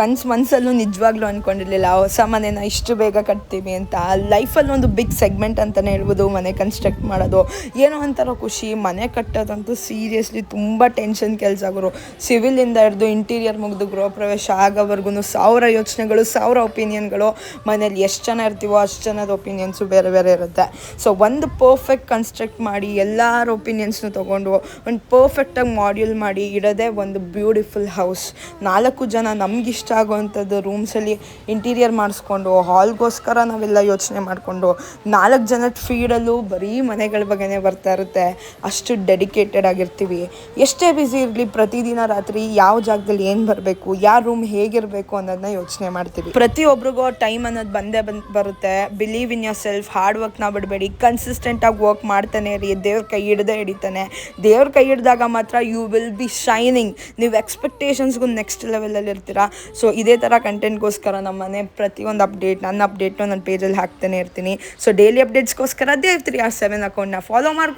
ಮನಸ್ಸಲ್ಲೂ ನಿಜವಾಗ್ಲೂ ಅಂದ್ಕೊಂಡಿರಲಿಲ್ಲ ಹೊಸ ಮನೆನ ಇಷ್ಟು ಬೇಗ ಕಟ್ತೀವಿ ಅಂತ. ಲೈಫಲ್ಲಿ ಒಂದು ಬಿಗ್ ಸೆಗ್ಮೆಂಟ್ ಅಂತಲೇ ಹೇಳ್ಬೋದು ಮನೆ ಕನ್ಸ್ಟ್ರಕ್ಟ್ ಮಾಡೋದು. ಏನೋ ಒಂಥರ ಖುಷಿ. ಮನೆ ಕಟ್ಟೋದಂತೂ ಸೀರಿಯಸ್ಲಿ ತುಂಬ ಟೆನ್ಷನ್ ಕೆಲಸ ಗುರು. ಸಿವಿಲಿಂದ ಹಿಡಿದು ಇಂಟೀರಿಯರ್ ಮುಗಿದು ಗೃಹ ಪ್ರವೇಶ ಆಗೋವರೆಗೂ 1000 ಯೋಚನೆಗಳು, 1000 ಒಪಿನಿಯನ್ಗಳು. ಮನೇಲಿ ಎಷ್ಟು ಜನ ಇರ್ತೀವೋ ಅಷ್ಟು ಜನದ ಒಪಿನಿಯನ್ಸು ಬೇರೆ ಬೇರೆ ಇರುತ್ತೆ. ಸೊ ಒಂದು ಪರ್ಫೆಕ್ಟ್ ಕನ್ಸ್ಟ್ರಕ್ಟ್ ಮಾಡಿ ಎಲ್ಲರ ಒಪಿನಿಯನ್ಸ್ನು ತೊಗೊಂಡು ಒಂದು ಪರ್ಫೆಕ್ಟಾಗಿ ಮಾಡ್ಯೂಲ್ ಮಾಡಿ ಇಡೋದೇ ಒಂದು ಬ್ಯೂಟಿಫುಲ್ ಹೌಸ್. 4 ಜನ ನಮಗಿಷ್ಟ ಆಗೋವಂಥದ್ದು ರೂಮ್ಸಲ್ಲಿ ಇಂಟೀರಿಯರ್ ಮಾಡಿಸ್ಕೊಂಡು ಹಾಲ್ಗೋಸ್ಕರ ನಾವೆಲ್ಲ ಯೋಚನೆ ಮಾಡಿಕೊಂಡು 4 ಜನದ ಫೀಡಲ್ಲೂ ಬರೀ ಮನೆಗಳ ಬಗ್ಗೆನೇ ಬರ್ತಾ ಇರುತ್ತೆ. ಅಷ್ಟು ಡೆಡಿಕೇಟೆಡ್ ಆಗಿರ್ತೀವಿ. ಎಷ್ಟೇ ಬ್ಯುಸಿ ಇರಲಿ ಪ್ರತಿದಿನ ರಾತ್ರಿ ಯಾವ ಜಾಗದಲ್ಲಿ ಏನು ಬರಬೇಕು, ಯಾವ ರೂಮ್ ಹೇಗಿರಬೇಕು ಅನ್ನೋದನ್ನ ಯೋಚನೆ ಮಾಡ್ತೀವಿ. ಪ್ರತಿಯೊಬ್ಬರಿಗೂ ಟೈಮ್ ಅನ್ನೋದು ಬರುತ್ತೆ. Believe in yourself, hard ವರ್ಕ್ನ ಬಿಡಬೇಡಿ, ಕನ್ಸಿಸ್ಟೆಂಟಾಗಿ ವರ್ಕ್ ಮಾಡ್ತಾನೆ ಇರಿ. ದೇವ್ರ ಕೈ ಹಿಡ್ದೇ ಹಿಡಿತಾನೆ. ದೇವ್ರ ಕೈ ಹಿಡಿದಾಗ ಮಾತ್ರ ಯು ವಿಲ್ ಬಿ ಶೈನಿಂಗ್. ನೀವು ಎಕ್ಸ್ಪೆಕ್ಟೇಷನ್ಸ್ಗೂ ನೆಕ್ಸ್ಟ್ ಲೆವೆಲಲ್ಲಿ ಇರ್ತೀರಾ. ಸೊ ಇದೇ ಥರ ಕಂಟೆಂಟ್ಗೋಸ್ಕರ ನಮ್ಮ ಮನೆ ಪ್ರತಿಯೊಂದು ನನ್ನ ಅಪ್ಡೇಟ್ನು ನನ್ನ ಪೇಜಲ್ಲಿ ಹಾಕ್ತಾನೆ ಇರ್ತೀನಿ. ಸೊ ಡೈಲಿ ಅಪ್ಡೇಟ್ಸ್ಗೋಸ್ಕರ ದೇವ್ 3R7 ಅಕೌಂಟ್ನ ಫಾಲೋ ಮಾಡ್ಕೊಳ್ಳಿ.